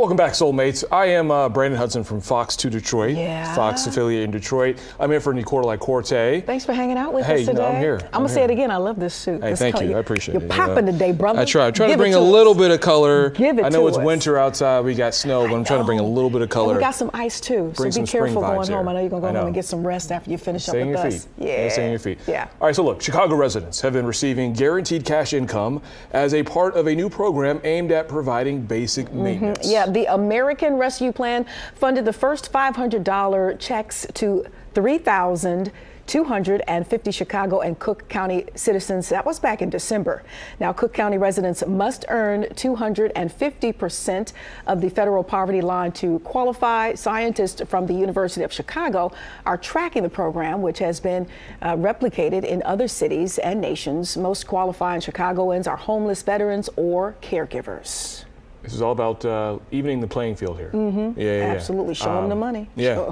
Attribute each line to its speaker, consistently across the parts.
Speaker 1: Welcome back, Soulmates. I am Brandon Hudson from Fox 2 Detroit, Fox affiliate in Detroit. I'm in for Nicola Corte.
Speaker 2: Thanks for hanging out with us today.
Speaker 1: No, I'm here.
Speaker 2: I'm going to say it again. I love this suit.
Speaker 1: Hey, thank you. I appreciate it.
Speaker 2: You're popping today, brother.
Speaker 1: I try to bring a little bit of color.
Speaker 2: Give it to us.
Speaker 1: I know it's winter outside. We got snow, but I'm trying to bring a little bit of color.
Speaker 2: And we got some ice, too. So be careful going home. I know you're going to go home and get some rest after you finish up with us.
Speaker 1: Stay on your feet.
Speaker 2: Yeah.
Speaker 1: All right, so look, Chicago residents have been receiving guaranteed cash income as a part of a new program aimed at providing basic maintenance.
Speaker 2: Yeah, the American Rescue Plan funded the first $500 checks to 3,250 Chicago and Cook County citizens. That was back in December. Now, Cook County residents must earn 250% of the federal poverty line to qualify. Scientists from the University of Chicago are tracking the program, which has been replicated in other cities and nations. Most qualifying Chicagoans are homeless veterans or caregivers.
Speaker 1: This is all about evening the playing field here.
Speaker 2: Absolutely. Show them the money.
Speaker 1: Yeah.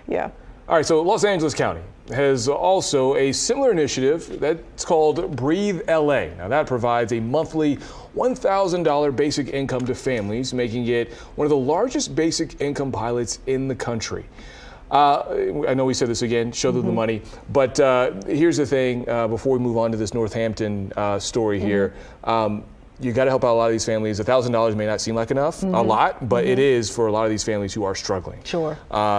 Speaker 2: Yeah.
Speaker 1: All right, so Los Angeles County has also a similar initiative that's called Breathe LA. Now that provides a monthly $1,000 basic income to families, making it one of the largest basic income pilots in the country. I know we said this again, show them the money, but here's the thing, before we move on to this Northampton story here. You got to help out a lot of these families. $1,000 may not seem like enough, a lot, but it is for a lot of these families who are struggling.
Speaker 2: Sure.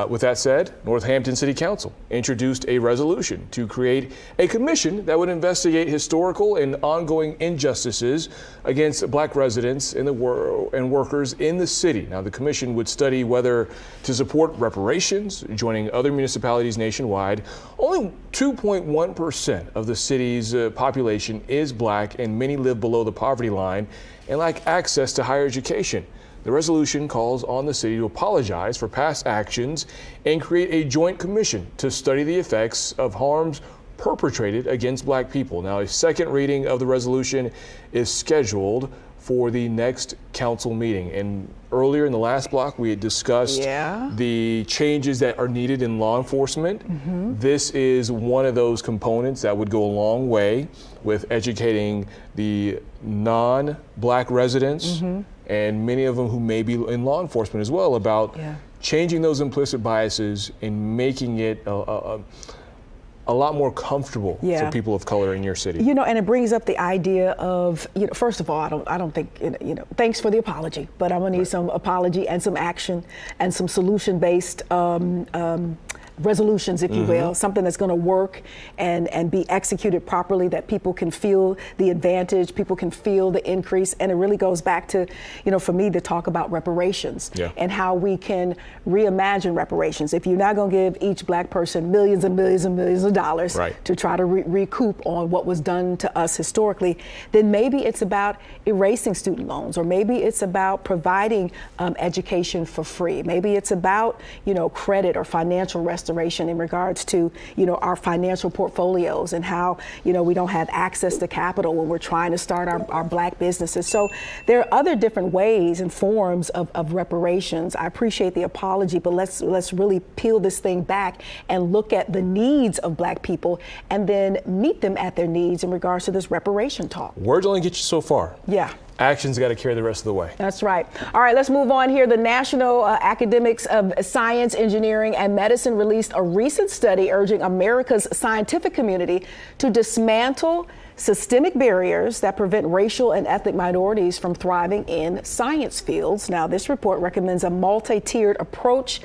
Speaker 1: With that said, Northampton City Council introduced a resolution to create a commission that would investigate historical and ongoing injustices against Black residents in the and workers in the city. Now, the commission would study whether to support reparations, joining other municipalities nationwide. Only 2.1% of the city's population is Black, and many live below the poverty line and lack access to higher education. The resolution calls on the city to apologize for past actions and create a joint commission to study the effects of harms perpetrated against Black people. Now, a second reading of the resolution is scheduled for the next council meeting. And earlier in the last block, we had discussed the changes that are needed in law enforcement. This is one of those components that would go a long way with educating the non-Black residents and many of them who may be in law enforcement as well about changing those implicit biases and making it a lot more comfortable for people of color in your city.
Speaker 2: You know, and it brings up the idea of, you know, first of all, I don't think, you know, thanks for the apology, but I'm gonna need some apology and some action and some solution-based resolutions, if you will, something that's going to work and be executed properly, that people can feel the advantage, people can feel the increase. And it really goes back to, you know, for me to talk about reparations and how we can reimagine reparations. If you're not going to give each Black person millions and millions and millions of dollars to try to recoup on what was done to us historically, then maybe it's about erasing student loans, or maybe it's about providing education for free. Maybe it's about, you know, credit or financial restoration in regards to, you know, our financial portfolios and how, you know, we don't have access to capital when we're trying to start our Black businesses. So there are other different ways and forms of reparations. I appreciate the apology, but let's really peel this thing back and look at the needs of Black people and then meet them at their needs in regards to this reparation talk.
Speaker 1: Words only get you so far.
Speaker 2: Yeah.
Speaker 1: Action's got to carry the rest of the way.
Speaker 2: That's right. All right, let's move on here. The National Academics of Science, Engineering, and Medicine released a recent study urging America's scientific community to dismantle systemic barriers that prevent racial and ethnic minorities from thriving in science fields. Now, this report recommends a multi-tiered approach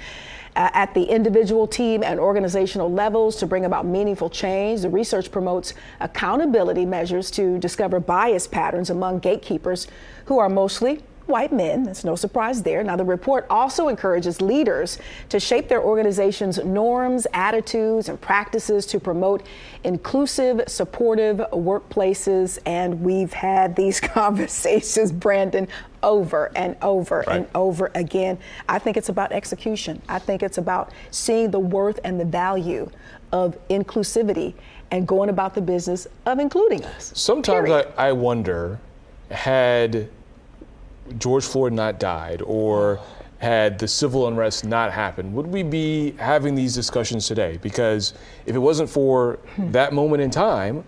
Speaker 2: at the individual, team, and organizational levels to bring about meaningful change. The research promotes accountability measures to discover bias patterns among gatekeepers who are mostly white men. That's no surprise there. Now, the report also encourages leaders to shape their organization's norms, attitudes, and practices to promote inclusive, supportive workplaces. And we've had these conversations, Brandon, over and over and over again. I think it's about execution. I think it's about seeing the worth and the value of inclusivity and going about the business of including us.
Speaker 1: Sometimes I wonder, had George Floyd not died, or had the civil unrest not happened, would we be having these discussions today? Because if it wasn't for that moment in time,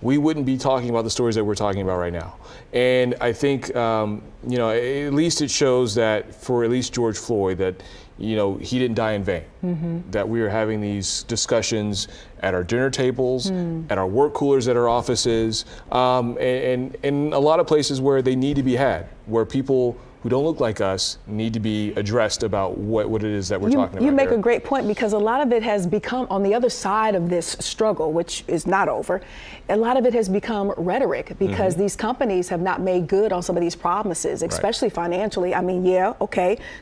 Speaker 1: we wouldn't be talking about the stories that we're talking about right now. And I think, at least it shows that for at least George Floyd, that, he didn't die in vain. That we are having these discussions at our dinner tables, at our work coolers, at our offices, and in a lot of places where they need to be had, where people who don't look like us need to be addressed about what it is that we're talking about.
Speaker 2: You make a great point, because a lot of it has become, on the other side of this struggle, which is not over, a lot of it has become rhetoric, because these companies have not made good on some of these promises, especially financially. I mean,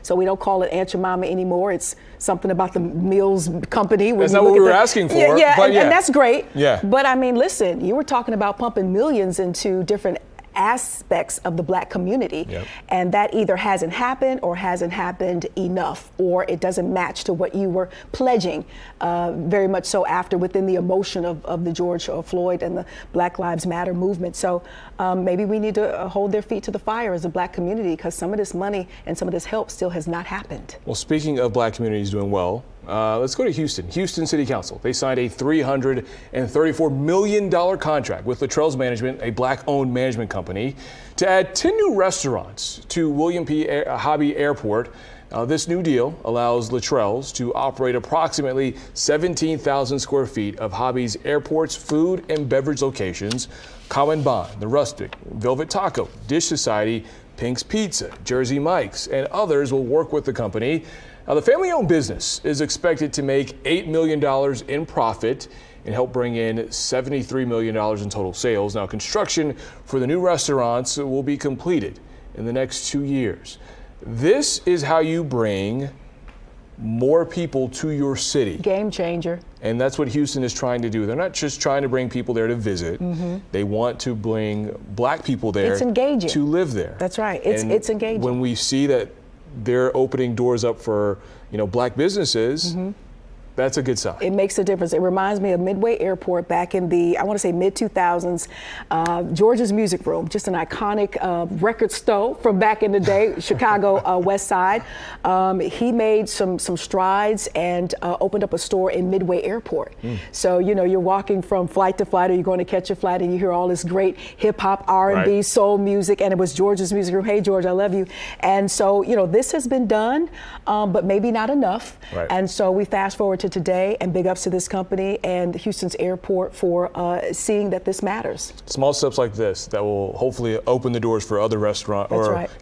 Speaker 2: so we don't call it Aunt Jemima anymore. It's something about the Mills company.
Speaker 1: That's not what we were asking for.
Speaker 2: And that's great.
Speaker 1: Yeah.
Speaker 2: But I mean, listen, you were talking about pumping millions into different aspects of the Black community, and that either hasn't happened or hasn't happened enough, or it doesn't match to what you were pledging very much so after, within the emotion of the George Floyd and the Black Lives Matter movement. So maybe we need to hold their feet to the fire as a Black community, because some of this money and some of this help still has not happened. Well,
Speaker 1: speaking of Black communities doing well, let's go to Houston. Houston City Council. They signed a $334 million contract with Luttrell's Management, a Black-owned management company, to add 10 new restaurants to William P. Hobby Airport. This new deal allows Luttrell's to operate approximately 17,000 square feet of Hobby's airport's food and beverage locations: Common Bond, The Rustic, Velvet Taco, Dish Society, Pink's Pizza, Jersey Mike's, and others will work with the company. Now, the family-owned business is expected to make $8 million in profit and help bring in $73 million in total sales. Now, construction for the new restaurants will be completed in the next 2 years. This is how you bring more people to your city.
Speaker 2: Game changer.
Speaker 1: And that's what Houston is trying to do. They're not just trying to bring people there to visit. They want to bring Black people there.
Speaker 2: It's engaging.
Speaker 1: To live there.
Speaker 2: That's right. It's engaging.
Speaker 1: When we see that they're opening doors up for, Black businesses, that's a good sign.
Speaker 2: It makes a difference. It reminds me of Midway Airport back in the, I want to say, mid-2000s. George's Music Room, just an iconic record store from back in the day, Chicago West Side. He made some strides and opened up a store in Midway Airport. So, you're walking from flight to flight, or you're going to catch a flight, and you hear all this great hip-hop, R&B, soul music, and it was George's Music Room. Hey, George, I love you. And so, this has been done, but maybe not enough. And so we fast forward to today, and big ups to this company and Houston's airport for seeing that this matters.
Speaker 1: Small steps like this that will hopefully open the doors for other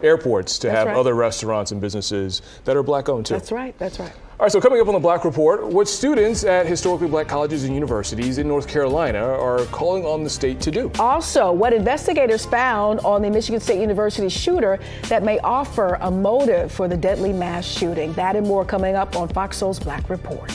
Speaker 1: airports to have other restaurants and businesses that are Black owned too.
Speaker 2: That's right. All
Speaker 1: right, so coming up on the Black Report, what students at historically Black colleges and universities in North Carolina are calling on the state to do.
Speaker 2: Also, what investigators found on the Michigan State University shooter that may offer a motive for the deadly mass shooting. That and more coming up on FOXSOUL's Black Report.